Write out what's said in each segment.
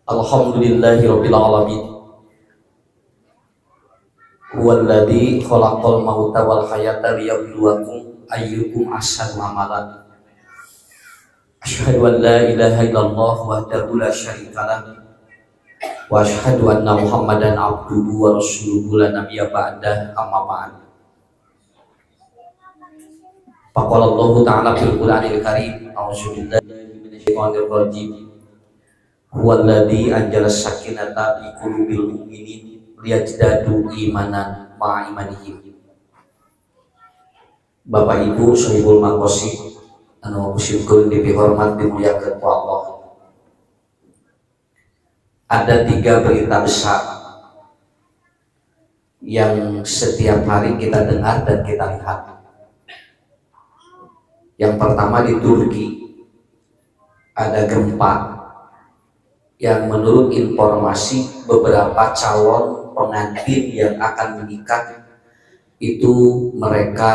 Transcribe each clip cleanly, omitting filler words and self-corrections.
Alhamdulillahirabbil alamin. Huwallazi khalaqal mauta wal hayata liyabluwakum ayyukum ahsanu amalan. Asyhadu an la ilaha illallah wahdahu la syarikalah wa asyhadu anna Muhammadan abduhu wa rasuluhu la nabiyya ba'dah, amma ba'd. Faqala Allah ta'ala fil Qur'anil Karim, a'udzubillahi minasyaitonir rajim. Huwallazi anzala sakinata fi qulubil mu'minin liyazdadu imanan ma'a imanihim. Bapak Ibu sahibul maqasid anu syukur dihormat dimuliakeun ku Allah. Ada 3 berita besar yang setiap hari kita dengar dan kita lihat. Yang pertama, di Turki ada gempa yang menurut informasi beberapa calon pengantin yang akan menikah itu mereka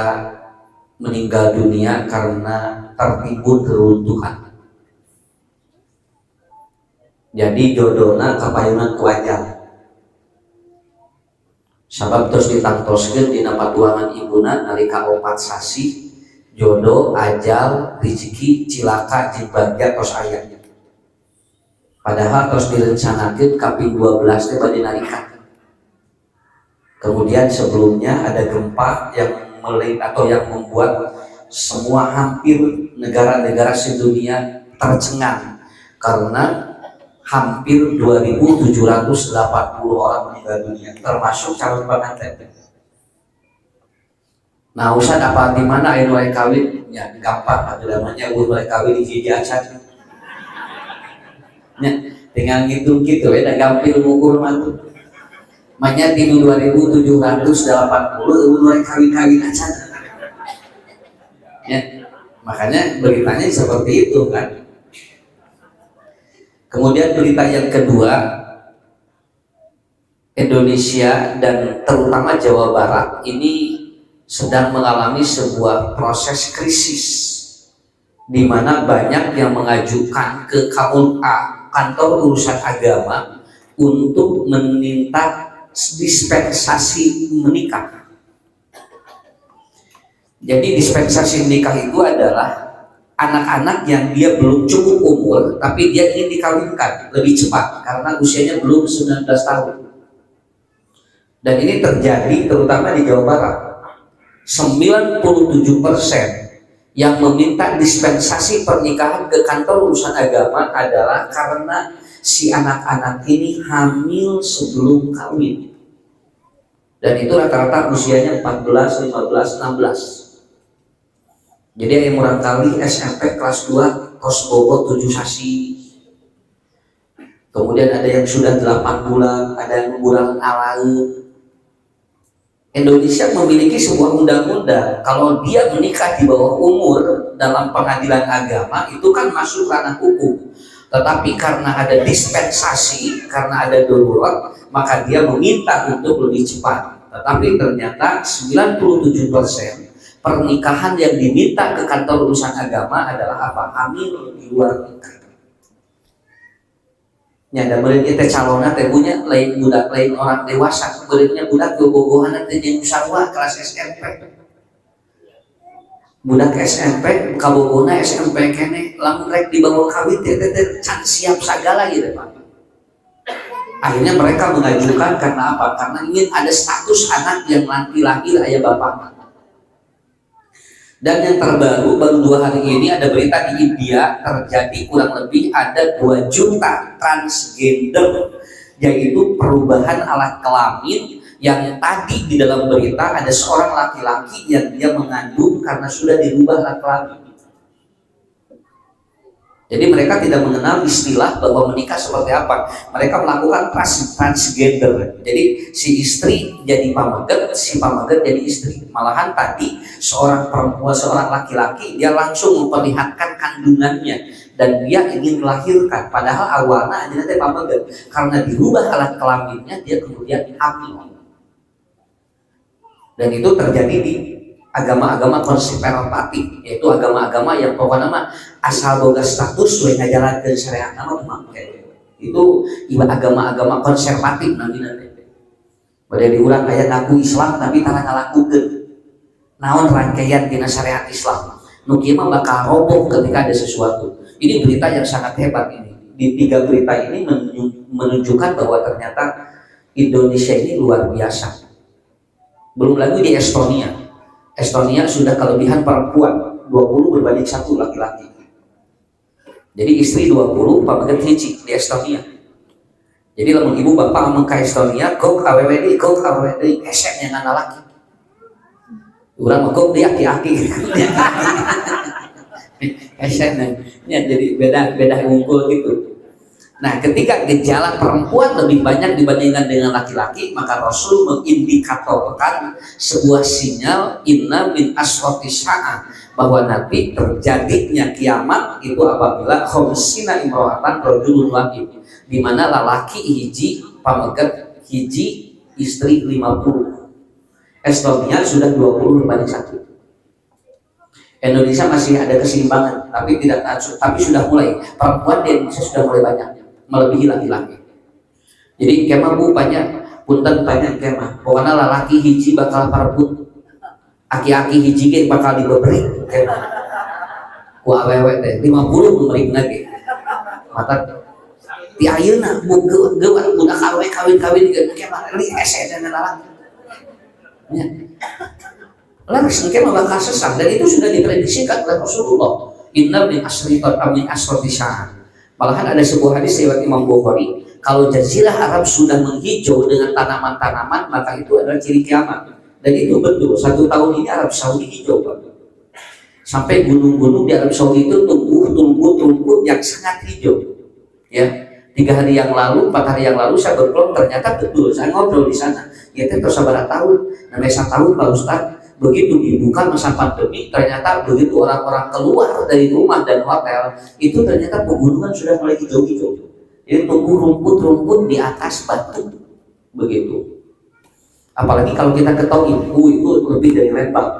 meninggal dunia karena tertimbun reruntuhan. Jadi jodohna kapayunan kuajar. Sabab terus ditangtoskeun dina patuangan ibuna nalika 4 sasi jodoh, ajal, rezeki, cilaka, jeung bagja tos aya. Padahal terus direncanakan kaping 12 teh bade narika. Kemudian sebelumnya ada gempa yang yang membuat semua hampir negara-negara sedunia tercengang karena hampir 2.780 orang meninggal dunia, termasuk calon pengantin. Nah, Ustaz apa di mana aya mulai kawin? Ya gampang, ada namanya mulai kawin di Cijacan. Ya, tinggal ngitung gitu ya, gampil ngukur mantu. Makanya di 2.780 mulai kawin-kawin aja. Ya, makanya beritanya seperti itu kan. Kemudian berita yang kedua, Indonesia dan terutama Jawa Barat ini sedang mengalami sebuah proses krisis di mana banyak yang mengajukan ke KUA, kantor urusan agama, untuk meminta dispensasi menikah. Jadi dispensasi menikah itu adalah anak-anak yang dia belum cukup umur tapi dia ingin dikawinkan lebih cepat karena usianya belum 19 tahun. Dan ini terjadi terutama di Jawa Barat. 97% yang meminta dispensasi pernikahan ke kantor urusan agama adalah karena si anak-anak ini hamil sebelum kawin. Dan itu rata-rata usianya 14, 15, 16. Jadi yang murang kali SMP kelas 2 kos bobot 7 sasi. Kemudian ada yang sudah 8 bulan, ada yang bulan alaun. Indonesia memiliki sebuah undang-undang, kalau dia menikah di bawah umur dalam pengadilan agama itu kan masuk ranah hukum. Tetapi karena ada dispensasi, karena ada darurat, maka dia meminta untuk lebih cepat. Tetapi ternyata 97% pernikahan yang diminta ke kantor urusan agama adalah apa? Hamil di luar nikah. Nyanda beureun kita calona teh punya lain budak lain orang dewasa, beureunnya budak bobogohan teh jeung sarua kelas SMP. Budak SMP kabogona SMP kene lamun rek dibawa kawin teh can siap sagala gitu Pak. Akhirnya mereka mengajukan karena apa? Karena ingin ada status anak yang laki-laki aya bapaknya. Dan yang terbaru baru 2 hari ini ada berita di India terjadi kurang lebih ada 2 juta transgender, yaitu perubahan alat kelamin yang tadi di dalam berita ada seorang laki-laki yang dia mengandung karena sudah dirubah alat kelamin. Jadi mereka tidak mengenal istilah bahwa menikah seperti apa. Mereka melakukan transgender. Jadi si istri jadi pamaget, si pamaget jadi istri. Malahan tadi seorang perempuan, seorang laki-laki dia langsung memperlihatkan kandungannya dan dia ingin melahirkan. Padahal awalnya dia pamaget. Karena dirubah alat kelaminnya dia kemudian hamil. Dan itu terjadi di agama-agama konservatif, yaitu agama-agama yang pokoknya mah asal boga status we ngajalankeun syariat nama mah. Itu agama-agama konservatif nanti. Pada diurang kayak ngaku Islam tapi tanah ngalakukeun naon rangkaian tina syariat Islam. Nu kieu mah bakal roboh ketika ada sesuatu. Ini berita yang sangat hebat ini. Di 3 berita ini menunjukkan bahwa ternyata Indonesia ini luar biasa. Belum lagi di Estonia. Estonia sudah kelebihan perempuan 20 berbanding 1 laki-laki. Jadi istri 20, pamaget hiji di Estonia. Jadi lamun ibu bapak ngomong ke Estonia, kok awwd, esek yang anak laki. Urang mah kok dia aki-aki. Eseknya, jadi beda unggul gitu. Nah, ketika gejala perempuan lebih banyak dibandingkan dengan laki-laki, maka Rasul mengindikatorkan sebuah sinyal inna min asrotis sa'ah, bahwa nanti terjadinya kiamat itu apabila khamsina imro'atan rajulun wahid, di mana lelaki hiji pamegat hiji istri 50. Estonia sudah 20 berbanding 1. Indonesia masih ada keseimbangan, tapi sudah mulai perempuan di Indonesia sudah mulai banyak melebihi laki-laki. Jadi kemah bu banyak, punten banyak kemah. Pokoknya lelaki hiji bakal parebut, aki-aki hiji ge bakal dibebrik kemah. Ku awewe teh 50 memberi lagi. Mata di ayeuna budak awewe kawin-kawin ge kemah li ese dengan lelaki. Ya. Laras mungkin bakal sesat, dan itu sudah diprediksikan oleh Rasulullah. Inna min asrati sa'ah. Malahan ada sebuah hadis riwayat Imam Bukhari, kalau jazirah Arab sudah menghijau dengan tanaman-tanaman, maka itu adalah ciri kiamat. Dan itu betul. 1 tahun ini Arab Saudi hijau, Pak. Sampai gunung-gunung di Arab Saudi itu tumbuh rumput yang sangat hijau. Ya. 3 hari yang lalu, 4 hari yang lalu saya berkelom, ternyata betul. Saya ngobrol di sana. Ya terus sabar tahun, namanya 1 tahun Pak Ustaz. Begitu dibuka masa pandemi, ternyata begitu orang-orang keluar dari rumah dan hotel, itu ternyata pegunungan sudah mulai hijau-hijau. Jadi tumbuh rumput-rumput di atas batu, begitu. Apalagi kalau kita ketahui itu lebih dari Lembang,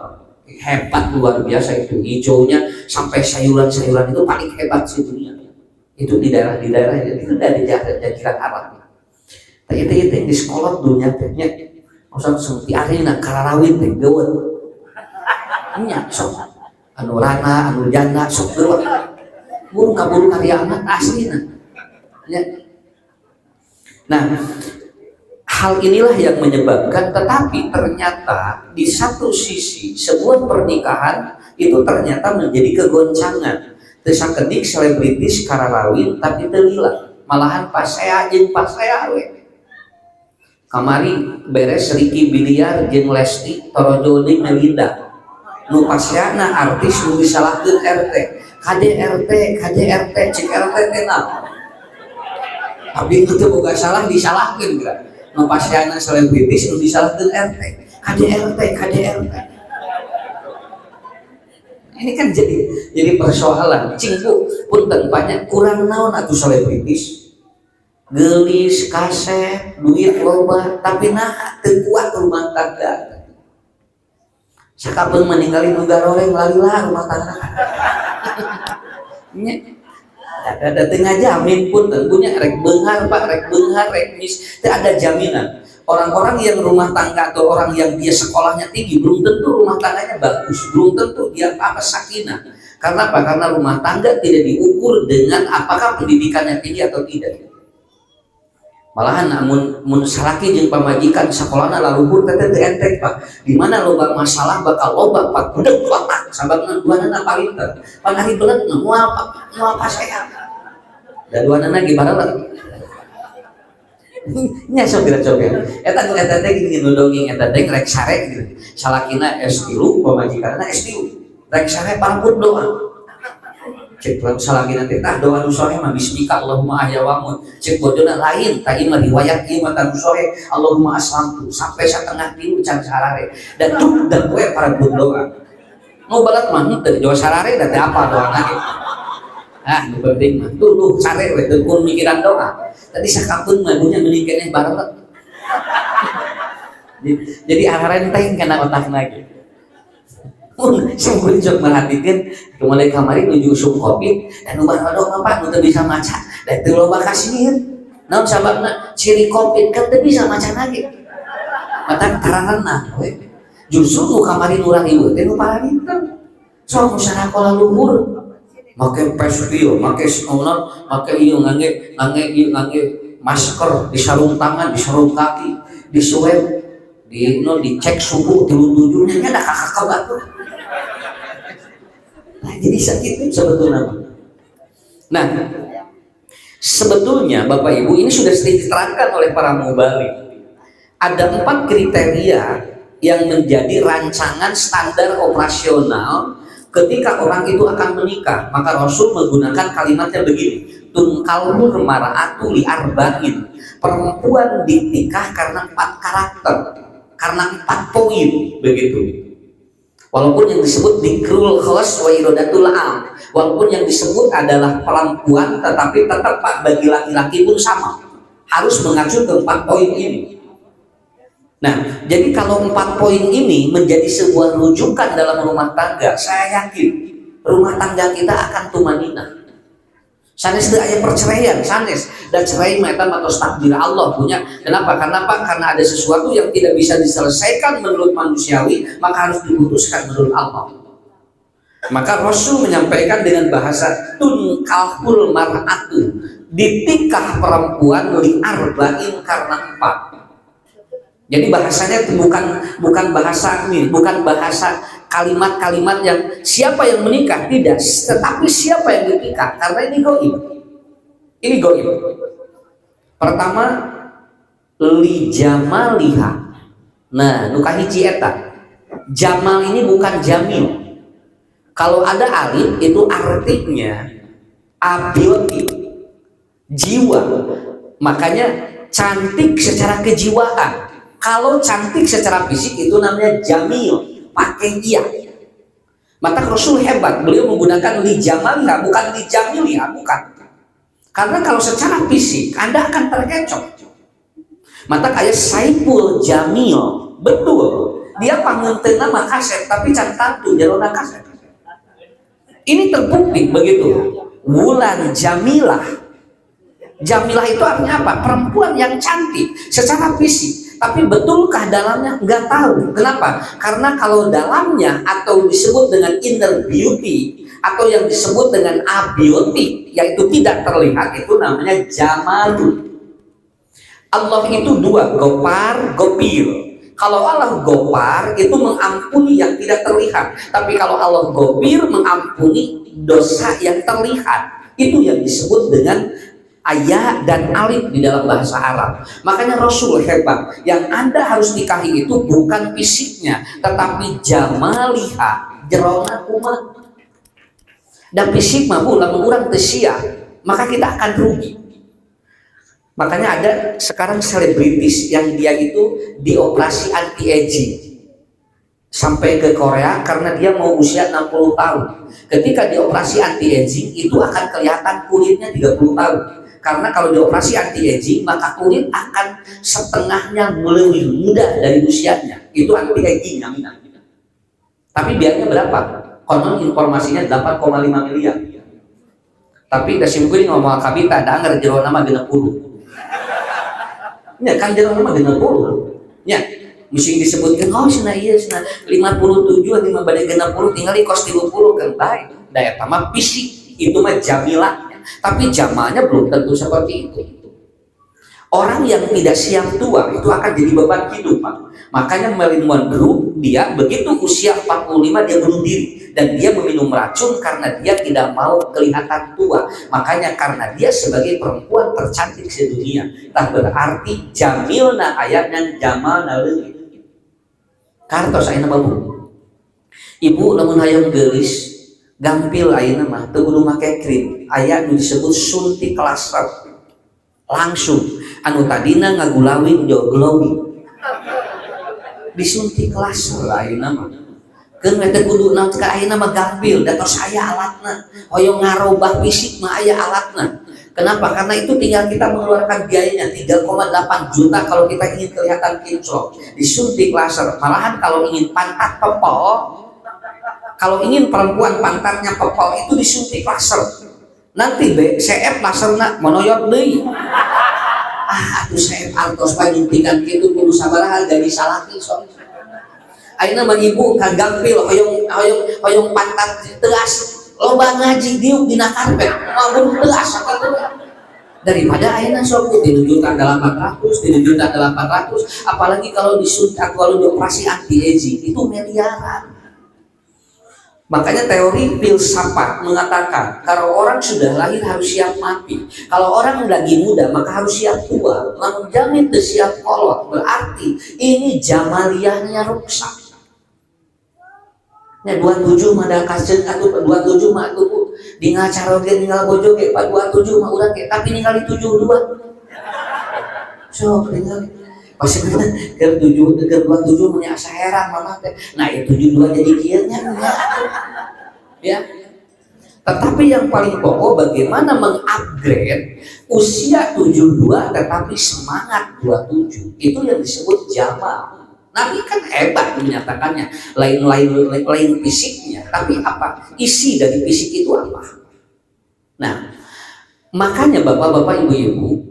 hebat luar biasa itu, hijaunya sampai sayuran-sayuran itu paling hebat di dunia. Itu di daerah itu dari jajaran Arab. Tapi itu di sekolah dunia tehnya. Maksud seperti arena kararawin teh geueut. Nya sok anu rana, anu janda sok geueut. Burung kaburu karya amat aslina. Ya. Nah, hal inilah yang menyebabkan, tetapi ternyata di satu sisi sebuah pernikahan itu ternyata menjadi kegoncangan. Teu sakedik selebritis kararawin tapi teu lila. Malahan pasea jeung pasea we. Kamari beres Ricky Biliar jeung Lesti Torojo jeung Melinda. Nu paseana artis nu disalahkeun RT. KDRT cek RT teh naon. Tapi itu boga salah disalahkeun geura. Nu paseana selebritis nu disalahkeun RT. KDRT. Ini kan jadi persoalan. Cinggu punten banyak kurang naon atuh selebritis. Gelis, kaset, duit loba, tapi nah teu kuat rumah tangga. Sakapeung meninggalin negara orang lalilah rumah tangga. Nya ada tengah jamin pun tentunya rek beunghar Pak, rek mis, teu ada jaminan. Orang-orang yang rumah tangga atau orang yang dia sekolahnya tinggi belum tentu rumah tangganya bagus, belum tentu dia sakinah. Karena apa? Karena rumah tangga tidak diukur dengan apakah pendidikannya tinggi atau tidak. Malahan mun salaki jeung pamajikan sakolana laluhur teh teu entek Pak. Di mana loba masalah bakal loba Pak budeg kotak sababna duanana palinter. Panari belet moal pasea. Da duanana gimana lah. Nya sok coba. Eta teh gini nudonging eta teh rek sare gitu. Salakina S3, pamajikanna S3. Rek sare pangput doa. Cek salagina teh tah doa nu soleh mah bismika Allahumma ahya wa mut. Cek bodona lain tah ieu mah riwayat ieu mah tanu soleh Allahumma aslamtu sampai satengah tilu can sarare. Dan we para doa. Nu balat mah teu jawa sarare da teh apa doana ge. Ah, nu penting mah tuh sare we teu kun mikiran doa. Tadi sakapeung mah nya meuning keneh barelet. Jadi arenteng kana otakna ge. Sungguh jok merhatikan mulai kamari menuju usum kopi dan ubah dong apa nu teu bisa maca dan teu loba kasih naon sababna ciri kopi kan teu bisa maca lagi mata taranganna we justru nu kamari urang ieu teh nu paranginten sok musyarakah luhur make pespil make saunan make ieu ngangge masker di sarung tangan di sarung kaki di swab dicek suhu 37 nya ada kakak batur. Nah, jadi sakit sebetulnya. Nah, sebetulnya Bapak Ibu ini sudah sering diterangkan oleh para mubalik. Ada 4 kriteria yang menjadi rancangan standar operasional ketika orang itu akan menikah. Maka Rasul menggunakan kalimatnya begini, tunkalhur mar'atu li arba'in. Perempuan dinikah karena 4 karakter, karena 4 poin begitu. Walaupun yang disebut dikrul khos wa irodatul am, walaupun yang disebut adalah perempuan, tetapi tetap bagi laki-laki pun sama, harus mengacu ke 4 poin ini. Nah, jadi kalau 4 poin ini menjadi sebuah rujukan dalam rumah tangga, saya yakin rumah tangga kita akan tumanina. Sanes teu aya perceraian, sanes dan cerai mah eta matos takdir Allah punya. Kenapa? Karena ada sesuatu yang tidak bisa diselesaikan menurut manusiawi, maka harus diputuskan menurut Allah. Maka Rasul menyampaikan dengan bahasa tunkahul mar'atu, ditikah perempuan li arba'in karena 4. Jadi bahasanya itu bukan bahasa ini, bukan bahasa kalimat-kalimat yang siapa yang menikah, tidak, tetapi siapa yang dinikah, karena ini goib. Ini goib. Pertama, li jamaliha. Nah, nu kahiji eta. Jamal ini bukan jamil. Kalau ada alif itu artinya beauty, jiwa. Makanya cantik secara kejiwaan. Kalau cantik secara fisik itu namanya jamil, pakai iya. Maka Rasul hebat, beliau menggunakan li jamaliha, bukan li jamiliha, bukan. Karena kalau secara fisik Anda akan terkecoh. Maka kayak Saipul Jamil, betul. Dia pangeunteun nama kaset, tapi can tantu jarona kaset. Ini terbukti begitu. Wulan Jamilah. Jamilah itu artinya apa? Perempuan yang cantik secara fisik. Tapi betulkah dalamnya? Nggak tahu. Kenapa? Karena kalau dalamnya atau disebut dengan inner beauty atau yang disebut dengan abiotik, yaitu tidak terlihat, itu namanya jamalu. Allah itu 2, gopar, gopir. Kalau Allah gopar itu mengampuni yang tidak terlihat, tapi kalau Allah gopir mengampuni dosa yang terlihat. Itu yang disebut dengan ayat dan alif di dalam bahasa Arab. Makanya Rasul hebat. Yang Anda harus nikahi itu bukan fisiknya, tetapi jamaliha, jerona kumat. Dan fisik mah lamun urang teu sia, maka kita akan rugi. Makanya ada sekarang selebritis yang dia itu dioperasi anti aging sampai ke Korea karena dia mau usia 60 tahun. Ketika dioperasi anti aging itu akan kelihatan kulitnya 30 tahun. Karena kalau dioperasi anti aging maka kulit akan setengahnya lebih muda dari usianya. Itu anti aging namanya. Tapi biayanya berapa? Konon informasinya 8,5 miliar. Tapi da simkuring ngomong kabita da anggar jero nama 60. Ya kan jero nama 60. Ya, mesti disebutkan oh cenah ieu cenah 57 lima bade 60 tinggal di kos 30 kan baik. Da eta mah fisik, itu mah jamilah. Tapi jamalnya belum tentu seperti itu. Orang yang tidak siap tua itu akan jadi beban hidup, Pak. Makanya Marilyn Monroe dia begitu usia 45 dia bunuh diri dan dia meminum racun karena dia tidak mau kelihatan tua. Makanya karena dia sebagai perempuan tercantik sedunia, tak berarti jamilna ayatnya jamalna leuwih. Kartos ayeuna babu. Ibu lamun hayang geulis gampil ayeuna mah teu kudu make krim, aya nu disebut suntik laser. Langsung anu tadina ngagulawin jo glowing. Disuntik laser ayeuna mah. Keun teh kudu naon ka ayeuna mah gampil, da tos aya alatna. Hoyong ngarobah fisik mah aya alatna. Kenapa? Karena itu tinggal kita mengeluarkan biayanya 3,8 juta kalau kita ingin kelihatan kinclong. Disuntik laser. Malahan kalau ingin pantat pepol Kalau ingin perempuan pantatnya pepol itu disuntik laser. Nanti CF laserna monoyot deui. Atuh CF altos panyuntikan kitu kudu sabaraha gaji salaki sok. Ayeuna mah ibu kagampil hoyong pantat teas loba ngaji diuk dina karpet mamun teas daripada ayeuna sok 3.800 3.800 apalagi kalau disuntik kalau dioperasi anti aging itu miliaran. Makanya teori filsafat mengatakan kalau orang sudah lahir harus siap mati. Kalau orang lagi muda maka harus siap tua. Namun jamin siap kolot berarti ini jamaliyahnya rusak. Ya 27 mah da kaseun atuh 27 mah atuh di ngacaroge ninggal bojo ge 27 mah urang ge tapi ningali 72. Sok ningali pasti bener ke 27 punya asa heran mama teh. Nah, itu 72 jadi kieu nya. Ya. Tetapi yang paling pokok bagaimana mengupgrade usia 72 tetapi semangat 27. Itu yang disebut jamal. Nabi kan hebat menyatakannya, lain fisiknya, tapi apa? Isi dari fisik itu apa? Nah, makanya bapak-bapak, ibu-ibu,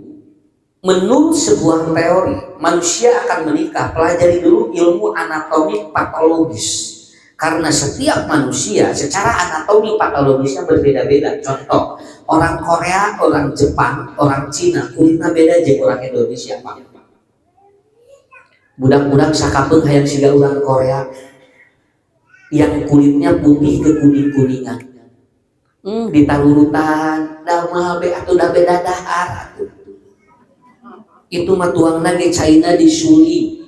menurut sebuah teori, manusia akan menikah. Pelajari dulu ilmu anatomi patologis. Karena setiap manusia secara anatomi patologisnya berbeda-beda. Contoh, orang Korea, orang Jepang, orang Cina, kulitnya beda jeung orang Indonesia, Pak. Budak-budak sakapeung hayang siga orang Korea yang kulitnya putih ke kuning-kuningan. Ditarurutan, dah mah be atuh dah beda dahar atuh. Itu mah tuangna ge China disuli.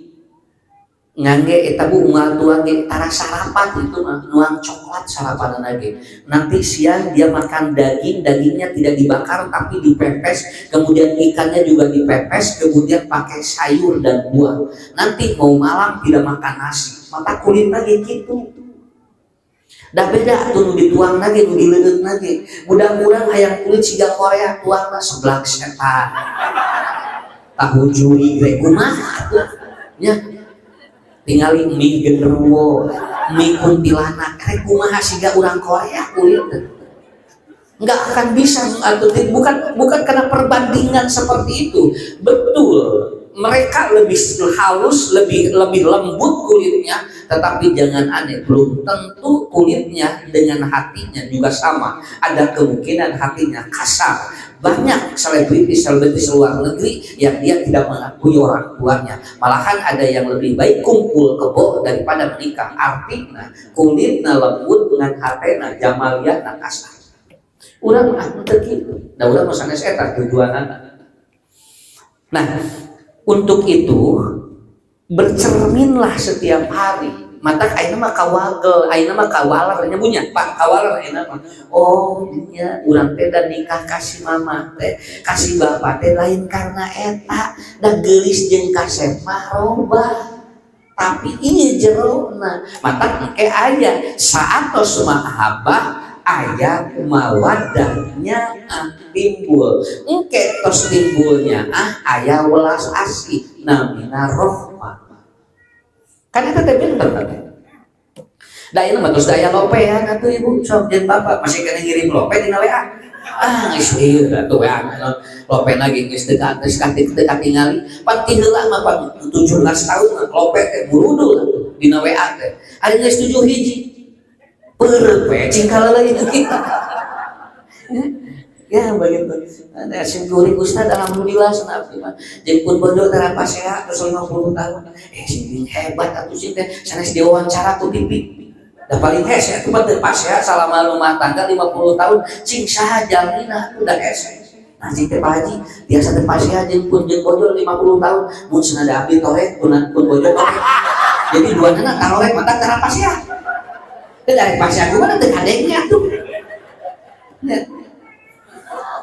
Ngangge eta bu unggal tuang ge tara sarapan itu mah nuang coklat sarapanana ge. Nanti siang dia makan daging, dagingnya tidak dibakar tapi dipepes, kemudian ikannya juga dipepes, kemudian pakai sayur dan buah. Nanti mau malam tidak makan nasi. Mata kulitna ge kitu. Dah beda tuh nu dituang lagi, nu dileueut lagi. Mudah-mudahan hayang kulit siga Korea tuangna seblak setan. Tahu juri we kumaha atuh. Nya tingali mie genderuwo, mie kuntilanak, kumaha siga urang Korea kulit. Nggak akan bisa, bukan karena perbandingan seperti itu. Betul, mereka lebih halus, lebih lembut kulitnya, tetapi jangan aneh, belum tentu kulitnya dengan hatinya juga sama. Ada kemungkinan hatinya kasar. Banyak selebritis luar negeri yang dia tidak mengakui orang tuanya, malahan ada yang lebih baik kumpul kebo daripada menikah. Artinya kulitna lembut dengan hatena jamaliyahna kasar. Urang teu kitu. Da urang mah sanes eta tujuanana. Nah, untuk itu bercerminlah setiap hari. Mata ayeuna mah kawagel, ayeuna mah kawaler nya punya Pak kawaler ayeuna mah. Oh, nya urang teh da nikah kasih mama teh, kasih bapak teh lain karena eta da geulis jeung kasep mah robah. Tapi ini jerona mata engke aya saatos mahabbah aya mawaddahnya timbul. Engke tos timbulnya aya welas asih namina rahmah. Kan itu teh bener kan? Da ieu mah tos daya lopean atuh ibu sok jeung bapak masih kena ngirim lope dina WA. Geus ieu atuh WA lopena ge geus dekat tingali. Pan ti heula mah pan 17 tahun lope teh muludul atuh dina WA teh. Ari geus 7 hiji. Peureuh we cingkal lagi kita. Ya begitu. Ada simkuring ustad alhamdulillah senap mah. Jeung pun bodo tara paseha terus 50 tahun. Sing hebat atuh sih teh sanes diwawancara ku TV. Da paling hese atuh mah teu paseha salama rumah tangga 50 tahun cing saha jalina udah hese. Nah cing teh Pak Haji biasa teu paseha jeung pun jeung bodo 50 tahun mun senada abdi torek pun bodo torek. Jadi duanana tarorek mata tara paseha. Teu dari paseha ku mah teu kadengnya atuh.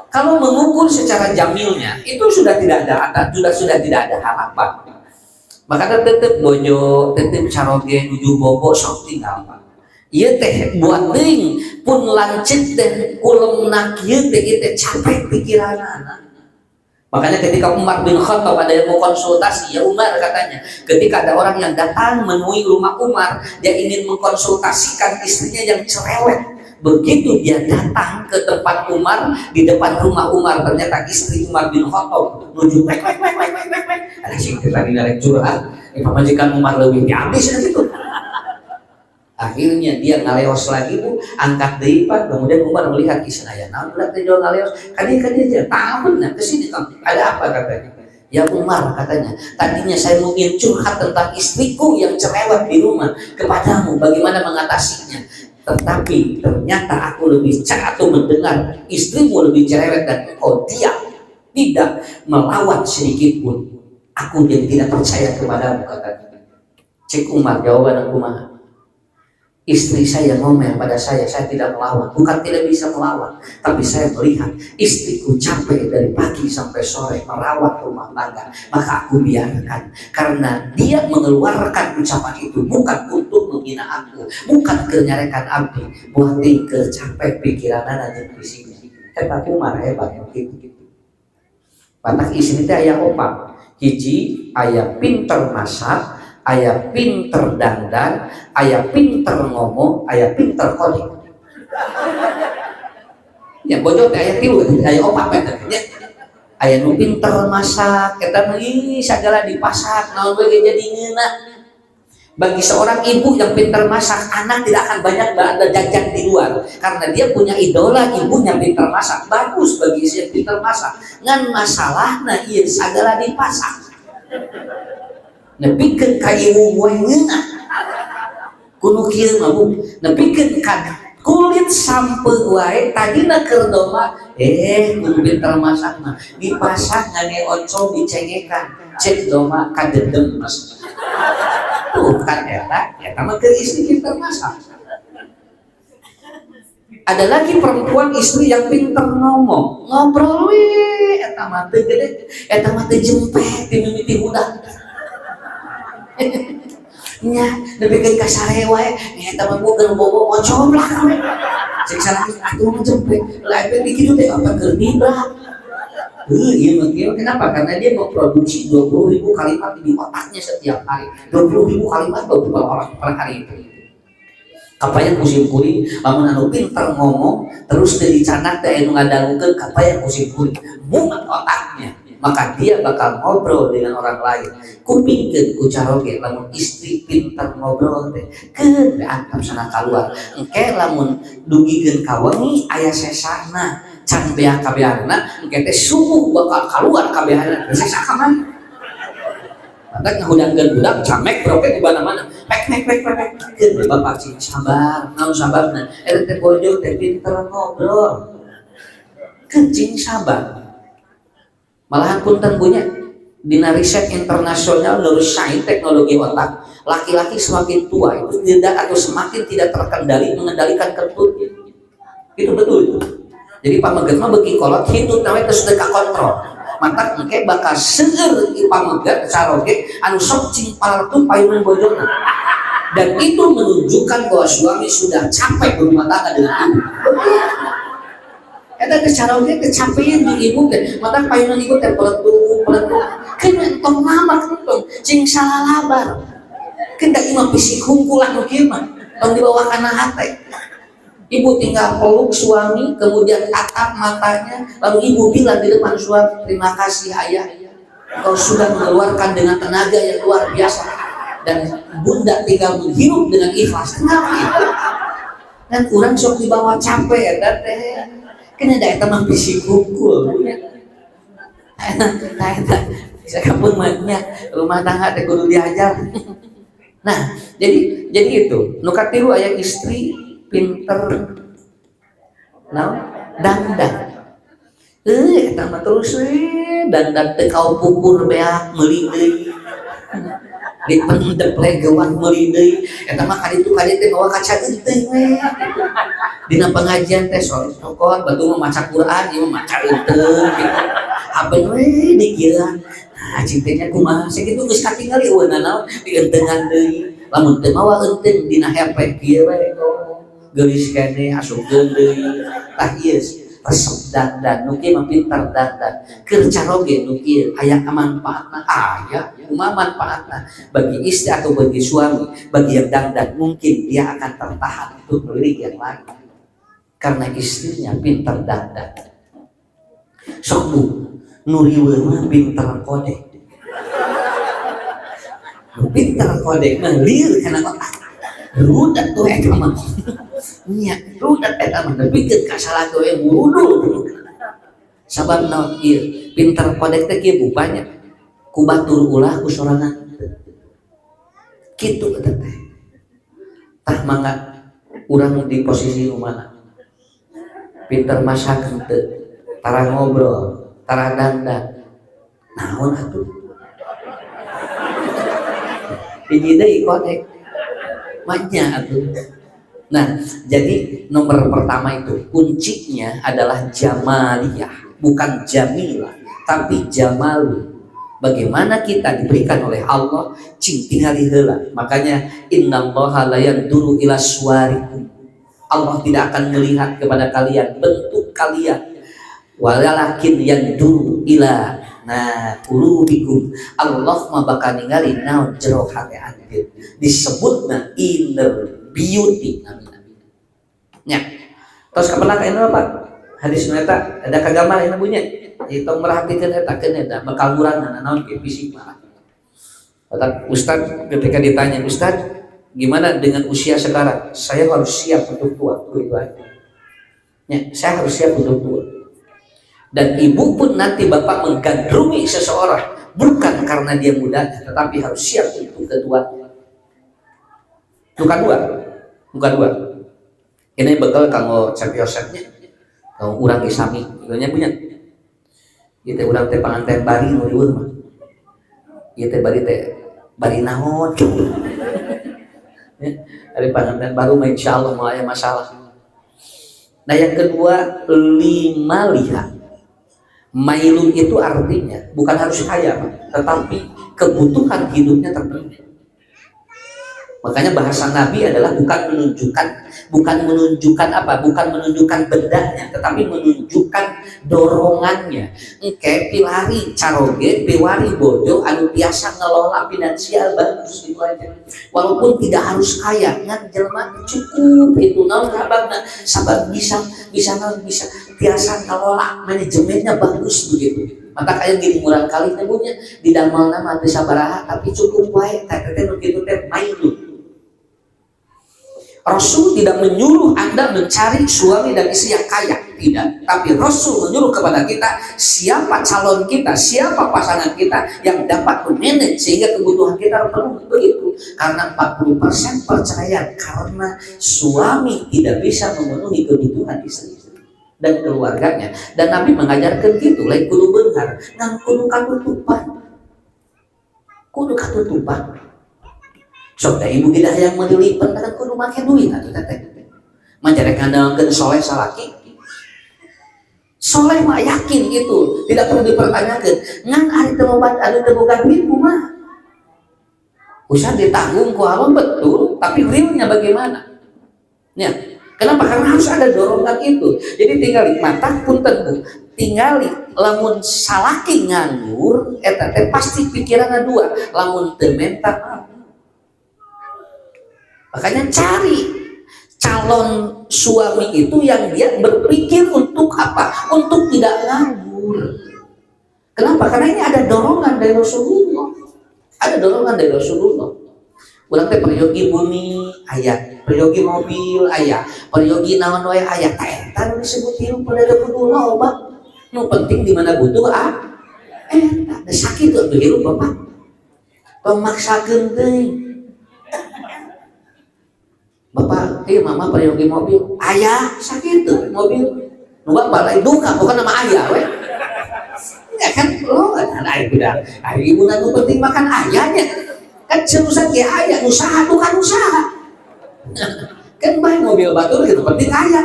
Kalau mengukur secara jamilnya itu sudah tidak ada harapan. Maka tetep bojo, tetep caroge nuju bobo sok tinggal. Ieu teh buat teuing pun lanceuk teh kulemna kieu teh capek pikiranana. Makanya ketika Umar bin Khattab ada yang mau konsultasi, ya Umar katanya, ketika ada orang yang datang menemui rumah Umar, dia ingin mengkonsultasikan istrinya yang cerewet. Begitu dia datang ke tempat Umar, di depan rumah Umar, ternyata istri Umar bin Khattab nuju wek. Ada sih tadi narik curhat, pemajikan Umar lebih habis gitu. Akhirnya dia ngaleos lagi bu, angkat deipan. Kemudian Umar melihat istilahnya, nah udah jual ngaleos, dia aja tahu nah kesini kamu ada apa katanya. Ya Umar katanya, tadinya saya mungkin curhat tentang istriku yang cerewet di rumah kepadamu, bagaimana mengatasinya. Tetapi ternyata aku lebih atau mendengar istrimu lebih cerewet dan engkau diam, tidak melawan sedikit pun. Aku jadi tidak percaya kepadamu katanya. Cek Umar, jawaban aku mah. Istri saya ngomel pada saya tidak melawan. Bukan tidak bisa melawan, tapi saya melihat istriku capek dari pagi sampai sore merawat rumah tangga, maka aku biarkan. Karena dia mengeluarkan ucapan itu bukan untuk menghina aku, bukan kenyarekan abdi, buat tinggal capek pikiran dan bisik. Hebat Umar, hebat gitu. Patak istri teh aya opat. Hiji aya pinter masak, aya pinter dandan, aya pinter ngomong, aya pinter kodik. Ya bodoh teh aya tilu, aya opat ya. Aya nu pinter masak, eta mah sagala dipasak, naon we jadi ngeuna. Bagi seorang ibu yang pinter masak, anak tidak akan banyak ada jajan di luar karena dia punya idola ibunya pinter masak. Bagus bagi si yang pinter masak. Ngan masalahna ieu sagala dipasak. Nepikeun ka ibu we ngeunah kudu kieu mah bu, nepikeun ka kulit sampeung wae tadina keur doma kudu pinter masak mah dipasak ngane oncom dicengekan cek doma kadedem mas tuh kan eta mah keur istri pinter masak. Ada lagi perempuan istri yang pinter ngomong ngobrol we eta mah teu gede, eta mah teu jempet di mimiti budak nya dipikeun ka sare wae eta mah bukan bobo ocom lah we cek salaki atuh mah jempet lain teh kitu teh apa keur nibra ieu mah kieu kenapa karena dia memproduksi 20.000 kalimat di otaknya setiap hari 20.000 kalimat per hari itu. Kapaya musim kuring lamun anu pinter ngomong terus teu dicanak teh anu ngadangukeun kapaya musim kuring mumet otaknya, maka dia bakal ngobrol dengan orang lain. Kupingkeun ku caroge lamun istri pinter ngobrol teh keun antap sana kaluar engke lamun dugikeun ka wengi aya sesana can beak kabehanna engke teh subuh bakal kaluar kabehanna sesa ka mana badak ngahudangkeun budak camek broke di mana-mana pek keun bapak cing sabar naon sabarna eta teh bojo teh pinter ngobrol kencing sabar. Malahan punten punya dina riset internasional menurut sains teknologi otak, laki-laki semakin tua itu tidak atau semakin tidak terkendali mengendalikan kentutnya. Itu betul itu. Jadi pamegat mah beuki kolot hitut namanya teu sudah kontrol. Mantap engke bakal seueur pamegat caroge anu sok cing palartu payun bojona. Dan itu menunjukkan bahwa suami sudah capek berumah tangga dengan ibu. Eta kecaroge kecapean di ibu teh, mata payunan ibu teh peletuk. Kan entong lama entong cing salalabar. Kan da imah pisik hungkul anu kieu mah, tong dibawa kana hate. Ibu tinggal peluk suami, kemudian tatap matanya, lalu ibu bilang di depan suami, terima kasih ayah, kau sudah mengeluarkan dengan tenaga yang luar biasa. Dan bunda tinggal menghirup dengan ikhlas. Kenapa itu? Dan kurang sok dibawa capek ya teh. Kena ada eta mah bisik hukul. Eta bisa kapun mahnya rumah tangga teh kudu diajar. Nah, jadi itu. Nu katilu aya istri pinter dandan. Eta mah terus dandan teh kau pupur beak meuli deui. Dipendep legewan meuli deui. Eta mah kaditu teh bawa kaca geuteung we. Dina pengajian teh sokon batu mah maca Quran, ieu maca euteung gitu. Habeun we dikira. Nah, cintanya kumaha sakitu geus katingali eueunna naon dientengan deui. Lamun teu mawa euteung dina hepek kieu we. Geulis keneh asupkeun deui. Tah ieu resep dandan nuki mah pintar dandan kerja roge nuki aya manfaatna aya kumaha manfaatna bagi istri atau bagi suami. Bagi yang dandan mungkin dia akan tertahan untuk beli yang lain karena istrinya pintar dandan. Sok bu nuriweun mah pintar kode, pintar kode mah lieur kana otak rudat tuh eta mah nya rudat eta mah nepikeun ka salago we murudul sabab naon ieu pintar kode teh kieu bupanya ku batur ulah ku sorangan kitu eta teh tah mangga urang di posisi nu mana pintar masakeun teu tara ngobrol tara dandan naon atuh hiji deui kode manya atuh. Nah, jadi nomor pertama itu kuncinya adalah jamaliyah, bukan jamilah, tapi jamalu. Bagaimana kita diberikan oleh Allah cing tingali heula. Makanya innallaha la yanduru ila suwarikum. Allah tidak akan melihat kepada kalian bentuk kalian. Walakin yanduru ila qulubikum. Allah mah bakal ningali naon jero hati anjeun. Disebutna inner beauty namina. Nya. Tos kapan ka ini Pak? Hadis eta ada kagambar ini bunyi. Itu merhatikeun eta keun eta bakal ngurangan naon ge fisik mah. Kata Ustaz ketika ditanya, "Ustaz, gimana dengan usia sekarang?" Saya harus siap untuk tua, begitu aja. Ya, saya harus siap untuk tua. Dan ibu pun nanti bapak menggandrungi seseorang bukan karena dia muda, tetapi harus siap untuk ketuaan. Bukan dua. Ini bekal kanggo capiosepnya. Kalau urang ge sami, nya punya. Ieu teh urang teh panganten bari nu dieueuh mah. Ieu teh bari naon. Ya, dari panganten baru mah insyaallah mau aya masalah. Nah, yang kedua, lima lihat. Mailun itu artinya bukan harus kaya, tetapi kebutuhan hidupnya terpenuhi. Makanya bahasa Nabi adalah bukan menunjukkan bendanya, tetapi menunjukkan dorongannya. Engke pilari caroge, pewari bodoh, anu biasa ngelola finansial bagus itu aja. Walaupun tidak harus kaya, ngan jelema cukup itu naon sababna, sabab bisa biasa ngelola manajemennya bagus begitu. Maka kayak gini murah kali tebunya di damal nama teu sabaraha tapi cukup wae teh nu kitu teh mailun. Rasul tidak menyuruh Anda mencari suami dan istri yang kaya, tidak. Tapi Rasul menyuruh kepada kita siapa calon kita, siapa pasangan kita yang dapat memanage sehingga kebutuhan kita penuh begitu. Karena 40% perceraian karena suami tidak bisa memenuhi kebutuhan istri dan keluarganya. Dan Nabi mengajarkan gitu, lain kudu beunghar, ngan kudu katutupan. Sok da ibu kita yang melilipan kan kudu make duit atuh teh. Manjarek ngandalkeun soleh salaki. Soleh mah yakin itu, tidak perlu dipertanyakan. Ngan ari teu loba anu teu boga duit kumaha? Usah ditanggung ku Allah betul, tapi realnya bagaimana? Ya, kenapa? Karena harus ada dorongan itu. Jadi tinggali mata punten Bu. Tingali lamun salaki nganggur eta teh pasti pikiranna dua, lamun teu mental. Makanya cari calon suami itu yang dia berpikir untuk apa? Untuk tidak nganggur. Kenapa? Karena ini ada dorongan dari Rasulullah. Ada dorongan dari Rasulullah. Ulang teh peryogi bumi aya, peryogi mobil aya, peryogi naon wae aya. Eta nu disebut hirup pada kudu loba. Nu penting di mana butuh eta sakit tuh hirup Bapak. Pemaksakeun teuing. Bapak, mama peryogi mobil, ayah sakit tuh mobil, nubak balai duka, bukan nama ayah, weh. Ya kan, lo ada air udah, air ibu nanti penting makan ayahnya, kan serusan kayak ayah, usaha bukan usaha, kan baik mobil batu gitu, penting ayah,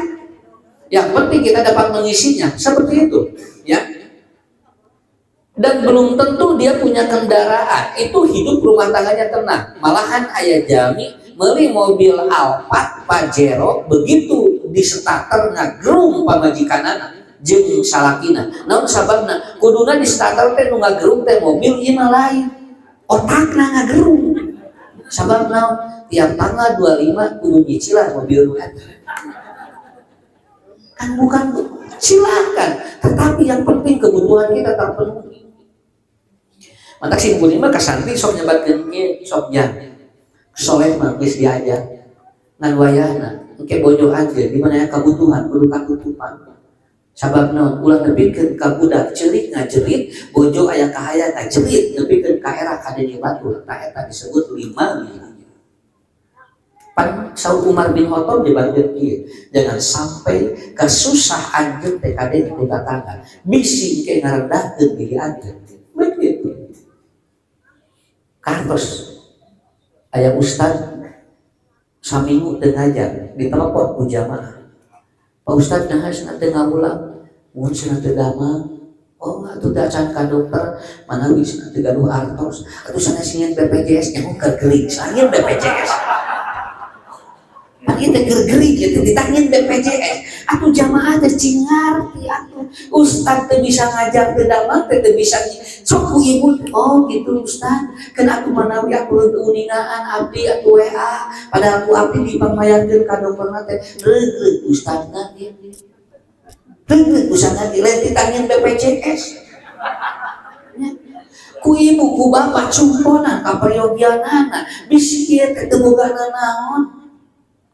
yang penting kita dapat mengisinya, seperti itu, ya. Dan belum tentu dia punya kendaraan, itu hidup rumah tangganya tenang, malahan ayah jami. Beli mobil Alphard Pajero begitu di starter ngagerum pamajikan anak jeung salakina. Naon sababna? Kuduna di starter teh nu ngagerung teh mobil ieu mah lain. Otakna ngagerung. Sabab naon? Tiap tanggal 25 kudu nyicilan mobil nu eta. Kan bukan silakan, tetapi yang penting kebutuhan kita terpenuhi. Mata simpulin mah kasanti sok nyebatkeun ieu sok nya. Soleh mah geus diajar. Ngan wayahna engke bojo aja di mana kebutuhan kudu katutupan. Sabab naon ulah nepikeun ka budak ceurik ngajerit, bojo aya kahaya ngajerit, nepikeun ka era kadenya batur, tah eta disebut lima. Pan Saud Umar bin Khattab dibangun kieu, jangan sampai kesusah anjeun teh kadenya ku tatangga, bisi ke ngarendahkeun diri anjeun. Begitu. Kartos aya ustad saminggu teu ngajar, ditelepon ku jamaah. Pak Ustad naha cenah teu ngawulang, mun cenah teu damang. Oh, atuh da can ka dokter, manawi cenah teu gaduh artos, atuh sana sieun BPJS nya keur geuling, sieun BPJS. Ieu teh geuring kieu ditangin BPJS. Atuh jamaah teh cingarti atuh. Ustad teu bisa ngajar teu damang teh teu bisa sok ku ibu. Oh, gitu Ustad. Keun atuh manawi aku uningaan abdi atuh WA, padahal aku abdi dipamayankeun ka dokterna teh. Reug Ustadna ieu. Reug Ustadna lain ditangin BPJS. Ku ibu ku bapak cumponan ka peryogianana, bisi ieu teh teu bogana naon.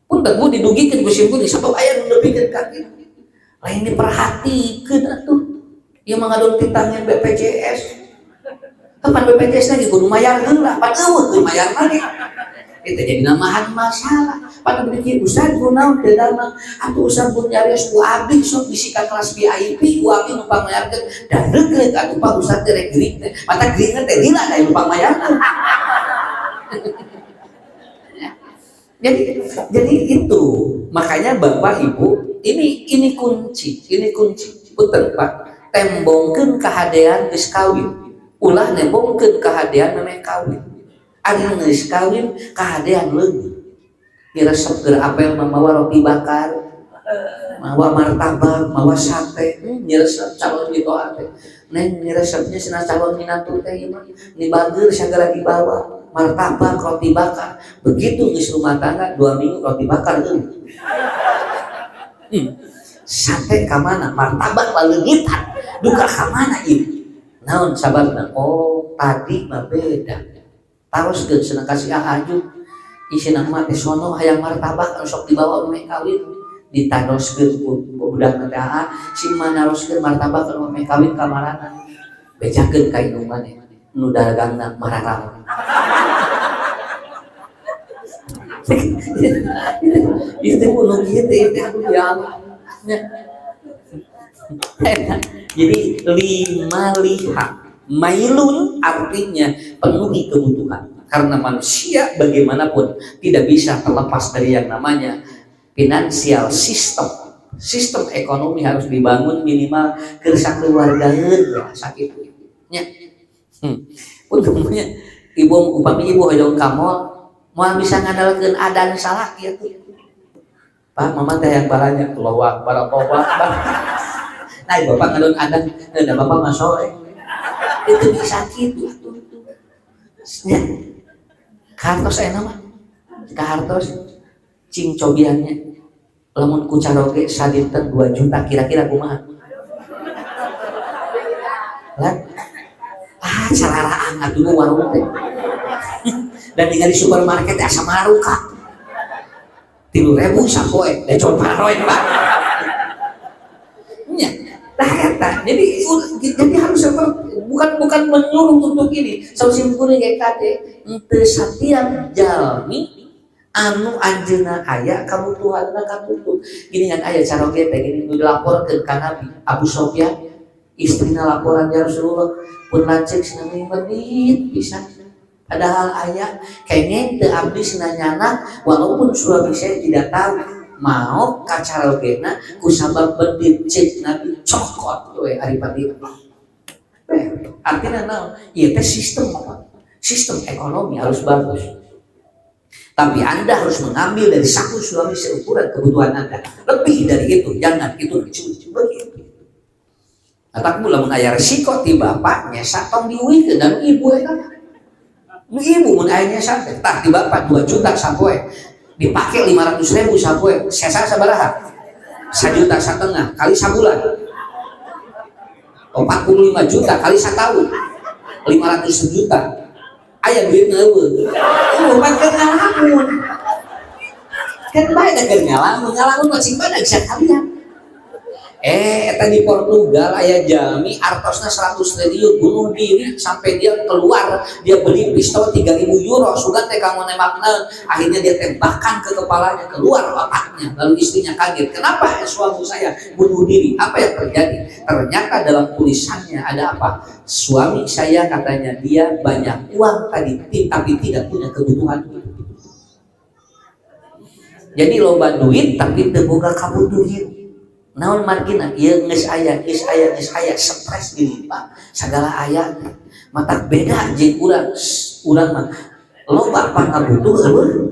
Pun teu didugikeun ku simpul sabab aya nu nepikeun ka kitu. Lain diperhatikeun atuh. Ieu mah ngadon ditangin BPJS. Kapan BPJS lagi kudu mayar heula, pan eueuh kudu mayar lagi. Itu jadi namahan masalah. Pan pikir Ustaz kunaon teu damang. Atuh Ustaz pun nyarios ku abdi sok bisi ka kelas VIP, ku abdi numpang mayarkeun. Da reug atuh Pak Ustaz teh rek geuring teh. Mata geuring teh lila da numpang mayarkeun. Jadi itu makanya Bapak Ibu ini kunci punten Pak, tembongkeun kahadean geus kawin ulah nembongkeun kahadean memeh kawin ari geus kawin kahadean leungit diresep keur apel mawa roti bakar mawa martabak mawa sate nyeresep calon ditoa teh neng nyeresepnya cenah calon minatu teh ieu mah dibageur sagala dibawa martabak, roti bakar. Begitu geus rumah tangga 2 minggu roti bakar eueuh. Sate ka mana? Martabak laleungitan. Duka ka mana ieu? Naon sababna? Oh, tadi mah beda. Taroskeun cenah kasih aju. Isina mah teh sono hayang martabak anu sok dibawa meh kawin. Ditaroskeun ku budak teh si manaroskeun martabak anu meh kawin ka marana. Bejakeun ka indung maneh. Nu dagangna mararang. Itu pun gitu itu yang jadi 5 liha mailun artinya penuhi kebutuhan karena manusia bagaimanapun tidak bisa terlepas dari yang namanya finansial sistem ekonomi harus dibangun minimal ke sakeluargaeun ya sakitu nya untungnya ibu upami ibu hoyong kamol mau bisa ngandalkeun adan salah kieu tuh. Pak mama teh yang balanya Allahu Akbar Allahu Akbar. Nah, bapak ngadon adan, da bapak mah soleh. Itu bisa kitu atuh. Nya. Kartos aya mah. Kartos cing cobiannya. Lamun ku caroge sadinten 2 juta kira-kira kumaha? Lah. Calaraan atuh warung teh. Dan tinggal di supermarket asa maruka 3.000 sapoe da con paroy Pak nya tah eta jadi harus bukan menyuruh untuk ini sausimpureun ge kade teu satiap jalmi anu anjeunna aya kabutuhanna katutup gini kan aya caroge teh gini dilaporkeun ka Nabi Abu Sufyan istrina laporan ya Rasulullah pun lanceuk cenah menit bisa padahal ayah kayaknya teu abdi senanyana walaupun suami saya tidak tahu mau kacarogena ku sabab bedit cek Nabi cokot we ari pati artinya naon ieu teh sistem ekonomi harus bagus tapi Anda harus mengambil dari satu suami seukuran kebutuhan Anda lebih dari itu jangan itu dicuci begitu tak lamun aya resiko ti bapak nyesa tong diuikeun dan ibu eta. Nu ibu mun aya nyesa teh tah ti bapak 2 juta sapoe dipake 500.000 sapoe sesa sabaraha? 1,5 juta kali sabulan 45 juta kali satahun 500 juta aya duit ngeuweul bukan keur ngalamun kan bae da keur ngalamun macing bae bisa kalian eta di Portugal aya jami artosna 100 triliun bunuh diri sampai dia keluar dia beli pistol 3.000 euro sudah teh kamu nembakna akhirnya dia tembakan ke kepalanya keluar otaknya lalu istrinya kaget kenapa suami saya bunuh diri apa yang terjadi ternyata dalam tulisannya ada apa suami saya katanya dia banyak uang tadi tapi tidak punya kebutuhan jadi loba duit tapi teu boga kabutuhan naon margina ieu geus aya stres dilimpah sagala aya mata beda jeung urang mah loba pangabutuh eueuh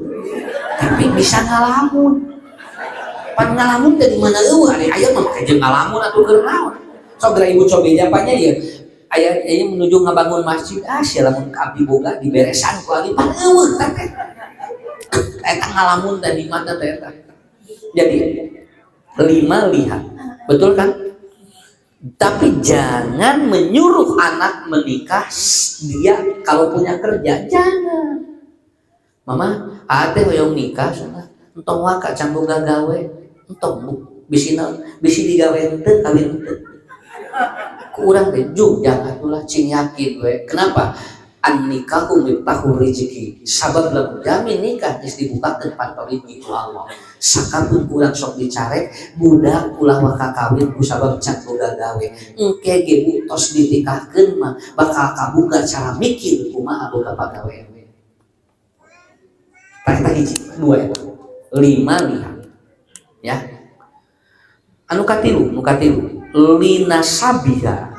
tapi bisa ngalamun pan ngalamun teh di mana eueuh ari aya mah make jeung ngalamun atuh keur naon sok geura ibu cobe japanya ieu aya menuju ngabangun masjid sia lamun abdi boga diberesan ku abdi pan eueuh teh eta ngalamun teh di mana teh eta jadi 5 lihat betul kan tapi jangan menyuruh anak menikah dia kalau punya kerja jangan mama ate hoyong nikah sana entong waka can boga gawe entong bisi digawe henteu kawin henteu ku urang teh jung jangan atulah cing yakin we kenapa an nikahu miftahu rezeki sabab lamun jamin nikah geus dibukakeun pantau rezeki ku Allah sakapun kurang sok dicarek budak ulah waka kawin ku sabab can boga gawe engke ge tos dinikahkeun mah bakal kabuka cara mikir kumaha boga pagawean eta hiji 2 eta 5 lihat ya anu katilu lina sabiha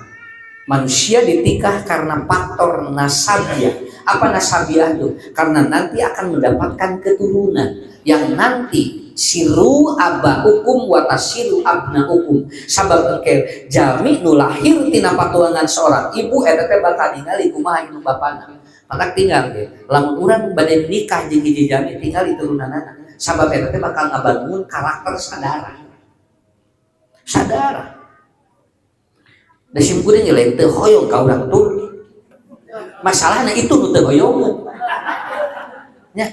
manusia ditikah karena faktor nasabiah. Apa nasabiah itu? Karena nanti akan mendapatkan keturunan yang nanti siru abaukum wa tasiru abnaukum. Sabab engke jami nu lahir tina patuangan seorang ibu eta teh bakal ningali kumaha indung bapana. Maka tinggal ge. Lamun urang bade nikah jeung hiji jami tinggal turunanana. Sabab eta teh bakal ngabangun karakter sadara. Da simkuring lain teu hoyong ka urang tur. Masalahna itu nu teu hoyong. Nya,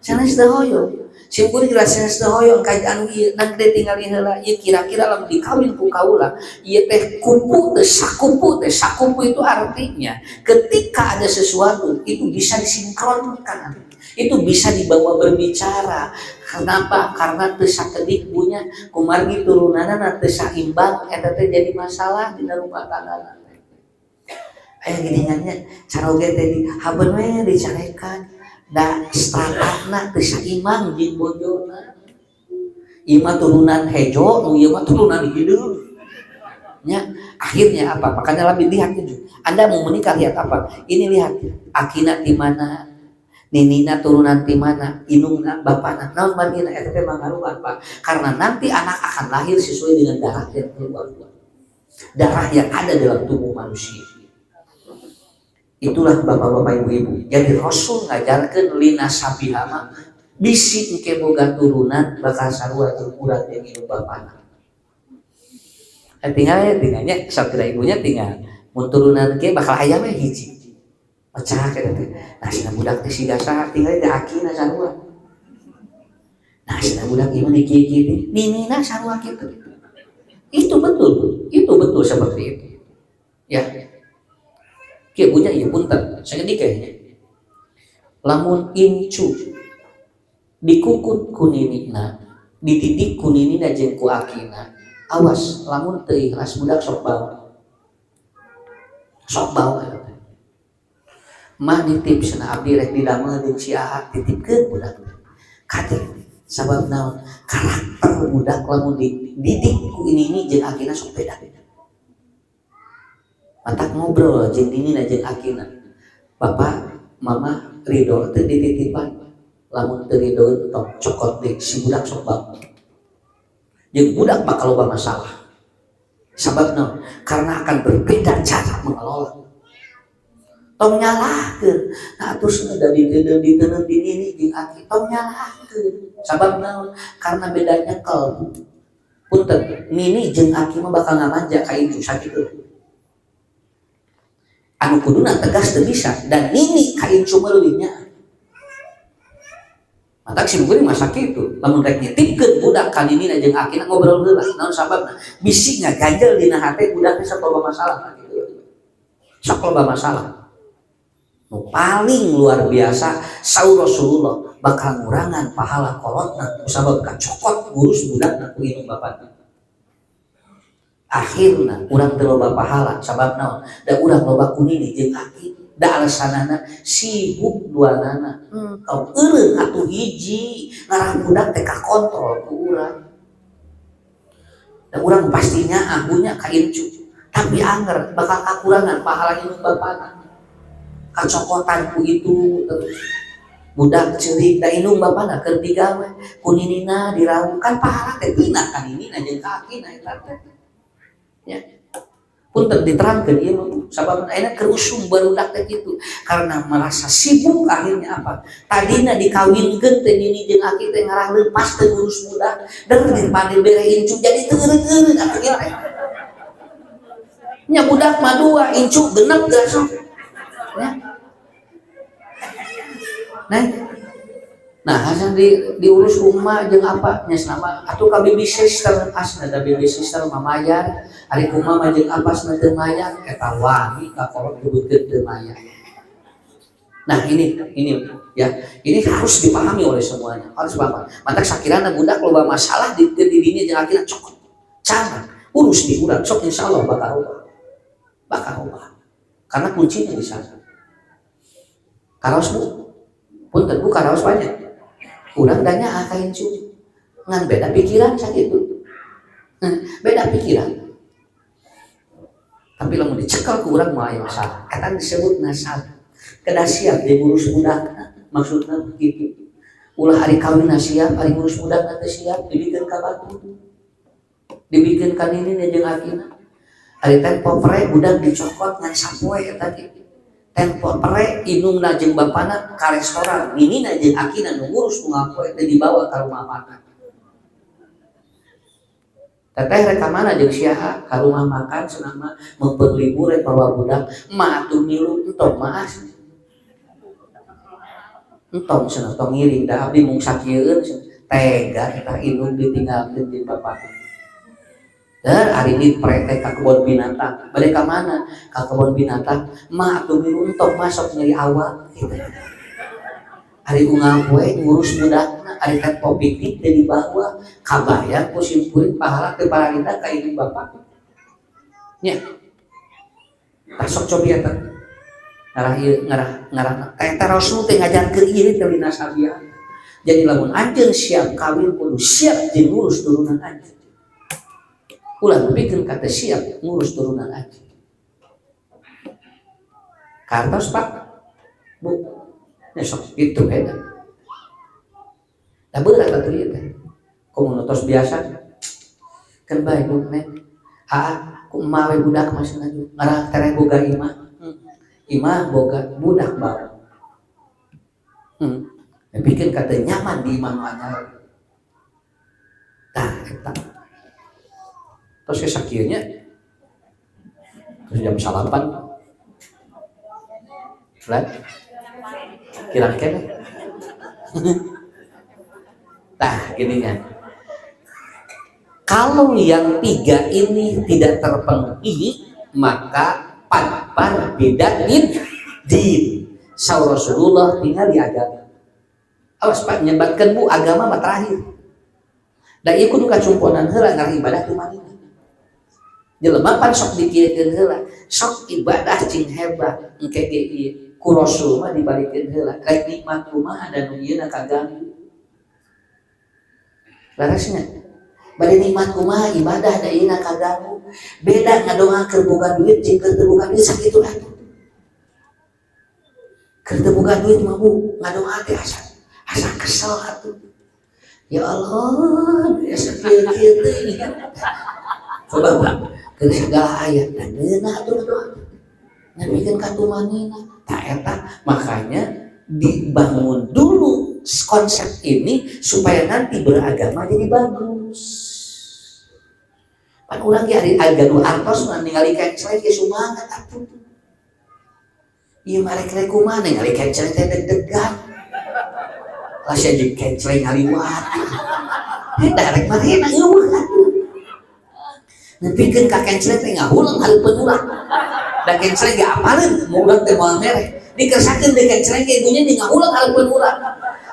sanes teu hoyong. Simkuring rasana teu hoyong kajaan ieu nangde tingali heula ieu kira-kira lamun dikawin ku kaula, ieu teh kupu teh sakupu itu artinya ketika ada sesuatu itu bisa disinkronkan. Itu bisa dibawa berbicara. Kenapa? Karena teu sakedik punya kumargi turunanana teu saimbang eta teh jadi masalah dina rumah tangga. Aya geuningannya cara oge teh habeun we dicarekan da stratana teu saimbang jeung bojona. Ieu mah turunan hejo, nu ieu mah turunan hideung. Nya, akhirnya apa? Makanya lebih lihat itu. Anda mau menikah lihat apa? Ini lihat akina di mana? Ninina turunan di mana, inungna bapana, naon margina eta teh mangaruh apa? Karena nanti anak akan lahir sesuai dengan darah yang keluar. Darah yang ada dalam tubuh manusia. Itulah bapak-bapak ibu-ibu. Jadi Rasul ngajarkeun lina sabihama bisi engke boga turunan bakal sarua ukuran yang indung bapana. Tinggalnya sabda ibunya tinggal mun turunan ge bakal aya mah hiji. Pecah kata teh. Nah, sina budak teh siga saha tinggal di akina sarua. Nah, sina budak ieu mah kieu-kieu teh ninina sarua kitu. Itu betul seperti itu. Ya. Kieu punya ieu punten, saeutik kayaknya. Lamun incu dikukut ku ninina, dididik ku ninina jeung ku akina. Awas, lamun teu ikhlas budak sok bawa. Sok bawa. Mah nitip cenah abdi rek didamel jeung si Ahad titipkeun budak kate sabab naon karakter budak lamun dididik ku ini jeung akina sok beda-beda matak ngobrol jeung dinina jeung akina bapak mama ridho teu dititipan lamun teu ridho tok cokot deuk si budak sok bawa jeung budak bakal loba masalah Sababna karena akan berbeda cara mengelola. Tong nyalahkeun. Nah terus dari diteun di ini jeung aki tong nyalahkeun. Sababna karena bedanya kalbu. Punten, Nini jeung aki mah bakal ngamanja ka incu sakitu. Anu kuduna tegas teu bisa dan Nini ka incu mah leuwih nya. Matak si mungkin masa kitu, lamun rek nitipkeun budak ka Nini jeung akina ngobrol heula. Naon sababna? Bisiknya ganjel dina hate budakna sok loba masalah kitu. Sok loba masalah. Nu paling luar biasa saur Rasulullah bakal ngurangan pahala kolotna sabab kacokot ngurus budakna ku indung bapana. Akhirna urang teu loba pahala sabab naon? Da urang loba ku Nini jeung aki da alasanana sibuk duanana. Engkau eureun atuh hiji ngarah budak teh kakontrol ku urang. Da urang pastinya ahunya ka incu tapi anger bakal kakurangan pahala indung bapana. Kacokotan ku itu terus budak ceurik da indung bapana keur digawe ku ninina dirawu kan pahala teh pindah ka ninina jeung ka akina eta teh ya punten diterangkeun ieu sabab ayeuna keur usum barudak teh kitu karena merasa sibuk akhirnya apa tadina dikawinkeun teh nini jeung aki teh ngarah leupas teh ngurus budak dan dipade bere incu jadi teu eureun atuh kira nya budak mah dua incu genep geus ya. Nah hasan diurus rumah jeung apa nya nama atuh ka baby sister asna da baby sister mamayar ari kumaha jeung apasna teu mayar eta wani ka kolot dibutkeun teu mayar. Nah ini ya ini harus dipahami oleh semuanya harus paham. Mantak sakirana budak loba masalah di didinya jeung akina cokot jangan urus di urang sok insyaallah bakal ubah karena kuncinya di sana. Karaos bu, punten bu karaos banyak. Urang danya akain cu, ngan beda pikiran sakitu, beda pikiran. Tapi lamun dicekal ku urang mah aya masalah. Eta disebut nasab. Kedah siap diurus budak, maksudna begitu. Ulah hari kawin siap, hari ngurus budak teh siap, dibikeun ka batu, dibikeun ka nini jeung akina. Hari tempo pre budak dicokot ngan sapoe eta kitu. Tempo pere indungna jeung bapana ka restoran ninina jeung akina nu ngurus nu ngapoe teh dibawa ka rumah makan teteh rek ka mana jeung siaha ka rumah makan cenah mah memperlibur rek bawa budak mah atuh milu entong maas entong cenah tong ngiring da abdi mung sakieueun tega eta indung ditinggalkeun jeung bapana. Dan hari ini pretek ke kebun binatang. Balik ke mana? Ke kebun binatang. Mak tuh untuk masuk nyeri awak. Gitu. Hari ngapoe ngurus budakna. Hari tempo piknik dari bawah. Kabayang kusimpurin pahala ke para kita ke ibu bapak. Nya. Tasok cobi eta. Ngarah. Eta Rasul teh ngajarkeun ieu teh dina sabian. Jadi lamun anjeun siap kawin kudu siap jeung ngurus turunan anjeun. Ulah bikin kata siap ngurus turunan aja. Kartos pak, bu, nyesok itu beda. Nah berat atau iya komunitas biasa, kan baik bu men. Ku mawe budak masih lagi, ngarah tereng boga imah boga budak bawa. Bikin kata nyaman di imah anyar. Nah, kita. Terus kesakiannya terus jam 8 lah kira-kira nah gini kan kalau yang tiga ini tidak terpenuhi maka padpan beda din saur Rasulullah tinggal di agama awas pak nyebatkan bu agama mah terakhir da ieu kudu kacumponan heula ngarah ibadah teu manehna jelema pan sok dipikirkeun heula sok ibadah cing hebat engke ge ieu ku Rasul mah dibalikeun heula rek nikmat kumaha da nu ieuna kaganggu larasna bade nikmat kumaha ibadah da ieuna kaganggu beda ngadoakeun boga duit cing keur teu boga duit sakitu atuh keur teu boga duit mah bu ngadoa teh asa kesel atuh ya Allah biasa kieu teh coba ke segala ayat dan ngeunah atuh doa nabikeun katumanina tak eta makanya dibangun dulu konsep ini supaya nanti beragama jadi bagus. Pan urang ge ari aganu artos ningali kencleng ge sumangat atuh. Ieu mah rek kumaha ningali kencleng teh deg-degan. Lah sia jeung kencleng ngaliwat. Darek marena eueuh atuh. Nepikeun ka kencleng teh ngahulang hareupeun urang. Da kencleng ge apaleun moga teh moal mere. Dikesakeun deui kencleng ge ibunya di ngahulang hareupeun urang.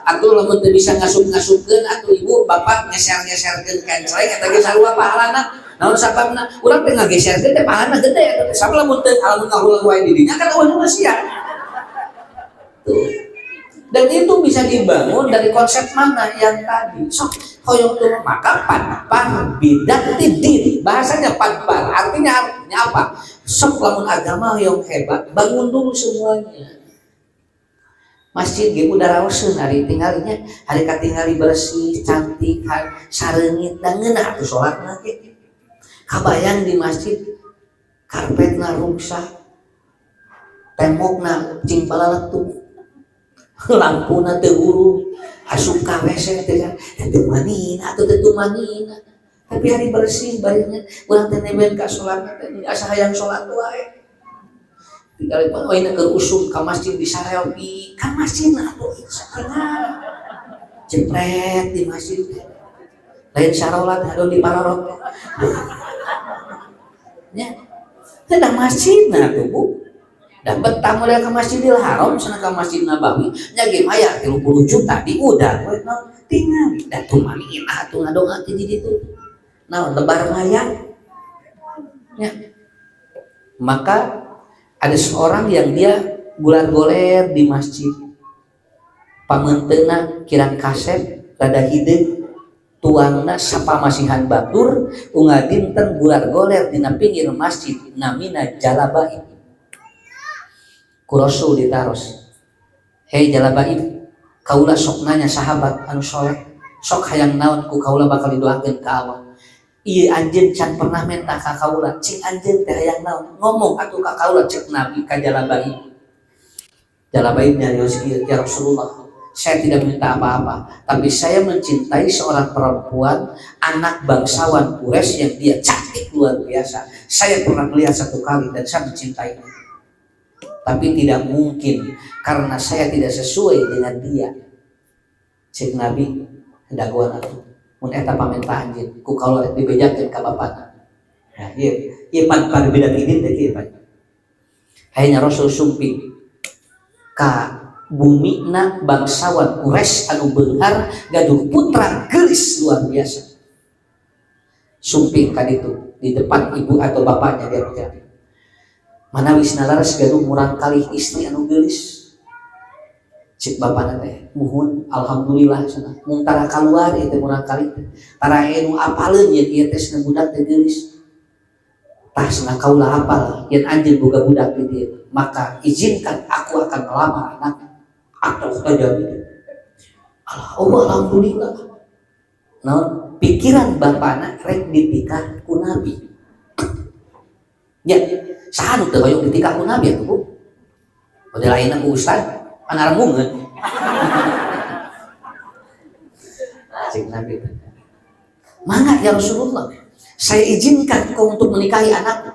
Atuh lamun teu bisa ngasup-ngasupkeun atuh ibu bapak ngeser-ngeserkeun kencleng eta ge sarua pahalana. Naon sababna? Urang teh ngageserkeun teh pahalana gede eta teh. Sabab lamun teu alamun ngahulang wae di dinya kan eueuh sia. Tuh. Dan itu bisa dibangun dari konsep mana yang tadi. Sok hoyong tuh maka padpar bidat tidin. Bahasanya padpar artinya apa? Sok lamun agama yang hebat bangun dulu semuanya. Masjid ge udah raoseun hari tinggalnya hari katingali bersih cantik sareungit dan ngeunah atuh salatna ge. Kabayang di masjid karpetna rusak tembokna cing palaletung lampuna teu huruf asup ka WC teh teu manina atuh teu manina tapi hari bersih barinya urang teh neben ka salat teh asa hayang salat wae tinggal poina keur usum ka masjid di sareopi ka masjidna atuh sakinah jepret di masjid lain sarolat adu di parorot nya teh da masjidna tuh Bu. Dan betah mulai ke Masjidil Haram sana ke Masjid Nabawi nya ge mayar 30 juta di udang we naon tinggal da tumanina atuh ngadonga ti ditu naon lebar mayar nya maka ada seorang yang dia gular-goler di masjid pamenteuna kirang kasep rada hideung tuangna sapa masihan batur unga dinten gular-goler dina pinggir masjid namina Jalabaib ku Rasul ditaros hei Jalabaib kaula sok nanya sahabat anu soleh sok hayang naon ku kaula bakal didoakeun ka Allah ieu anjeun can pernah menta ka kaula cing anjeun teh hayang naon ngomong atuh ka kaula cek Nabi ka Jalabaib. Jalabaib nyarios ieu ya Rasulullah saya tidak minta apa-apa tapi saya mencintai seorang perempuan anak bangsawan Quraisy yang dia cantik luar biasa saya pernah melihat satu kali dan saya mencintainya tapi tidak mungkin karena saya tidak sesuai dengan dia. Cek Nabi daguan atuh mun eta pamenta anjeun ku kaula dibejakeun ka bapana. Nah, ieu pan beda tidin teh kieu pan. Hayanya Rasul sumping ka bumina bangsawan Quraisy anu beunghar gaduh putra geulis luar biasa. Sumping ka ditu di depan ibu atau bapaknya dia berkata manawis nalaras gaduh murang kali istri anu geulis cik bapana teh muhun alhamdulillah cenah mung tara kaluar ieu teh murang kali tara anu apaleun yen ieu teh cenah budak teh geulis tah cenah kaula hafal yen anjeun boga budak di dieu maka izinkan aku akan melamar anak atau saja gitu alhamdulillah naon pikiran bapana rek ditikah ku Nabi ya saha nu teu hoyong ditikah ku Nabi atuh Bu model lainna ku ustad pan armungeun cik Nabi mangga ya Rasulullah saya izinkan kau untuk menikahi anakku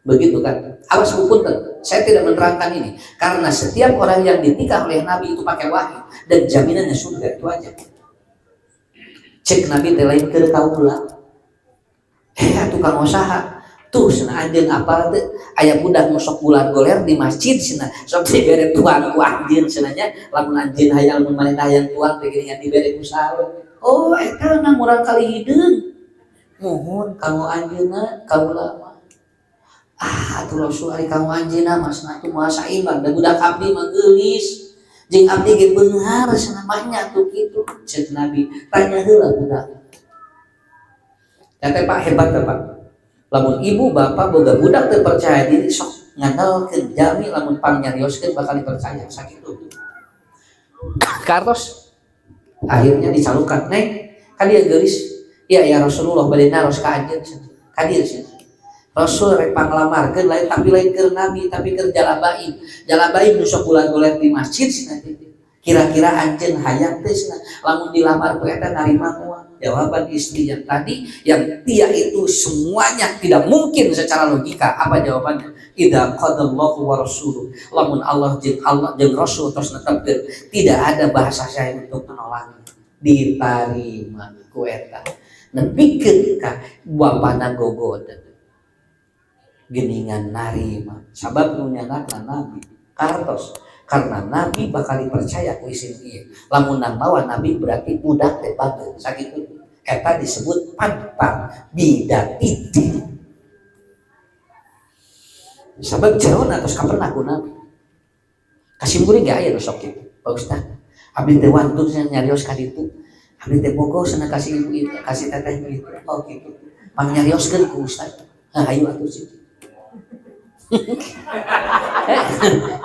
begitu kan awas punten saya tidak menerangkan ini karena setiap orang yang dinikah oleh Nabi itu pakai wahyu dan jaminannya surga itu aja cek Nabi teh lain keur kaula tukang usaha tuh cenah anjeun apal teh aya budak nu sok gular-goler di masjid cenah sok dibere tuan ku anjeun cenah nya lamun anjeun hayang mun maneh hayang tuan teh geuningan dibere ku saha oh eta na murang kali hideung muhun kanggo anjeunna kaula mah atuh Rasul ari kanggo anjeunna mah cenah tuh moal saimbang da budak abdi mah geulis jeung abdi ge beunghar cenah mah nya tuh kitu cek Nabi tanya heula budak eta Pak hebat teh Pak lamun ibu bapak boga budak teu percaya diri sok ngandalkeun jami lamun pang nyarioskeun bakal dipercaya sakitu kartos akhirnya dicalukan neng ka dieu geulis iya ya Rasulullah bade naros ka anjeun ka dieu cenah Rasul rek panglamarkeun lain tapi lain keur nabi tapi keur jalabain. Jalabain nu sok ulah-ulah di masjid cenah teh. Kira-kira anjeun hayang teh cenah lamun dilamar ku eta narima moal. Jawaban istri yang tadi yang dia itu semuanya tidak mungkin secara logika. Apa jawabannya? Idza qadallahu wa rasuluh. Lamun Allah jeung Rasul terus netepkeun tidak ada bahasa saya untuk menolak. Ditarima ku eta. Nepikeun ka bapana gogoda. Geningan narima sabab nu nyanakna nabi kartos karena nabi bakal dipercaya ku isim ieu lamun mawa nabi berarti budak teh bageun sakitu eta disebut padpar bidatiti sabab jaron atos kaperna ku nabi kasimkuring ge aya nu sok kitu Pak Ustaz abdi teh wantun nyarios ka ditu abdi teh bogo cenah kasih ibu itu kasih teteh itu oh kitu pang nyarioskeun ku Ustaz hayu atuh sih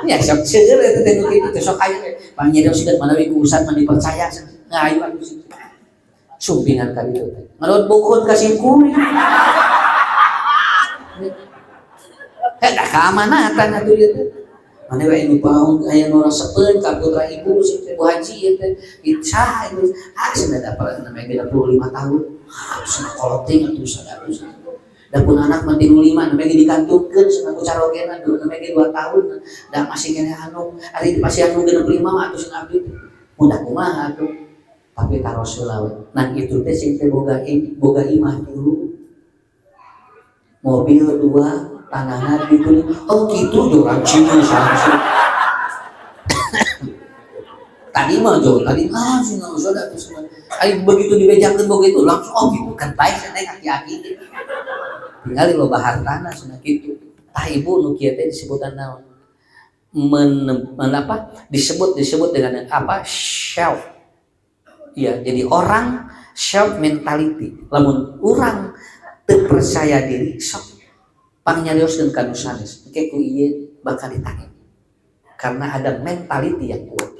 ya sok seueur eta teh nu kitu sok aya panyerioskeun manawi ku ustad mah dipercaya ngayu atuh sih sumpingan ka ditu teh ngalot bukun ka simkuring eta kaamanatan atuh ieu teh mane wae nu paung aya nu rasepeun ka putra ibu sing teh Bu Haji ieu teh itsa itu cenah dapat namanya 35 tahun cenah koloting atuh sadar dapun anak mati 05 namanya dikantungkeun cenah ku carogena namanya 2 tahun da masih kene anu ari masih anu 65 mah atuh cenah abdi mudah kumaha atuh tapi ka Rasulullah nah itu teh sing teh boga imah dulu mobil 2 tanahna gitu oh gitu jorang cina samsul tadi mah jauh tadi langsung saudara tuh semua ari begitu dibejakeun begitu langsung oh gitu kan baik cenah aki-aki tinggal loba hartana cenah kitu tah ibu nu kieu teh disebutan naon disebut dengan apa shelf ya jadi orang shelf mentality lamun urang teu percaya diri sok pangnyarioskeun ka nu sanes engke ku ieu bakal ditanya karena ada mentality yang kuat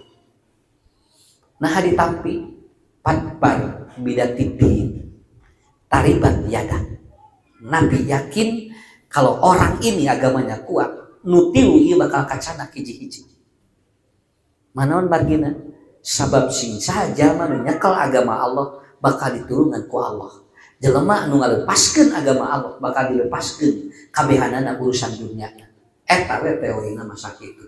nah ditampi padpar bidatipin taribat yadan Nabi yakin kalau orang ini agamanya kuat, nutiu ieu bakal kacanak hiji-hiji. Manaon margina? Sabab sing saja manu nyekel agama Allah bakal diturunkan ku Allah. Jelema anu ngalepaskeun agama Allah bakal dilepaskeun kabehanana urusan dunia. Eta we teorina mah sakitu.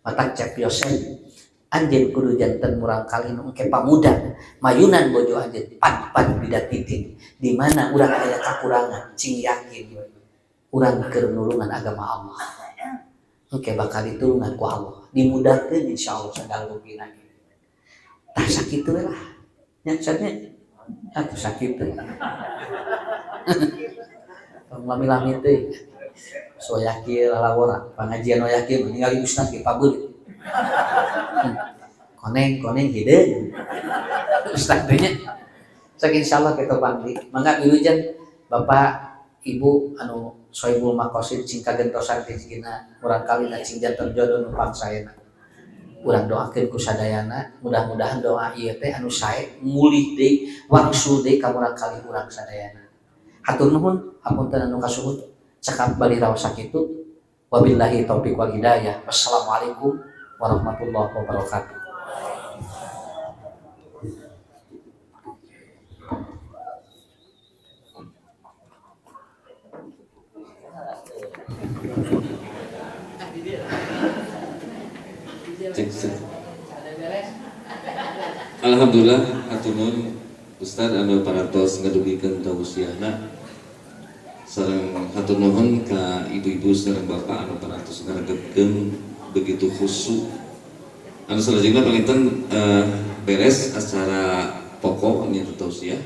Matak cek Yosef anjeun kudu janten murang kali nu engke pamuda mayunan bojo anjeun pan bidatitin di mana urang aya kakurangan cing yakin urang keur nulungan agama Allah engke bakal ditulungan ku Allah dimudahkeun insyaallah sadang lugina tah sakitu we lah nya cenah atuh sakitu lami-lami teh so yakin lalawara pangajian no yakin ningali ustaz ge pabelit koneng hideung ustaz teh nya sok insyaallah kita pangli mangga wilujan Bapak Ibu anu soibul maqasid cing kagentosan teh cingna urang kalina cing janten jodoh nu pangsaena urang doakeun ku sadayana mudah-mudahan doa ieu teh anu sae mulih deui wangsul deui ka urang kali urang sadayana hatur nuhun hapunten anu kasuhun cekap bali raos sakitu wabillahi taufiq wal hidayah wassalamualaikum warahmatullahi wabarakatuh. Alhamdulillah hatur nuhun Ustaz anu parantos ngadugikeun tausiahna sareng hatur nuhun ka ibu-ibu sareng bapak anu parantos ngaregepkeun begitu khusyuk. Anu salajengna panginten beres acara pokok nya tausiah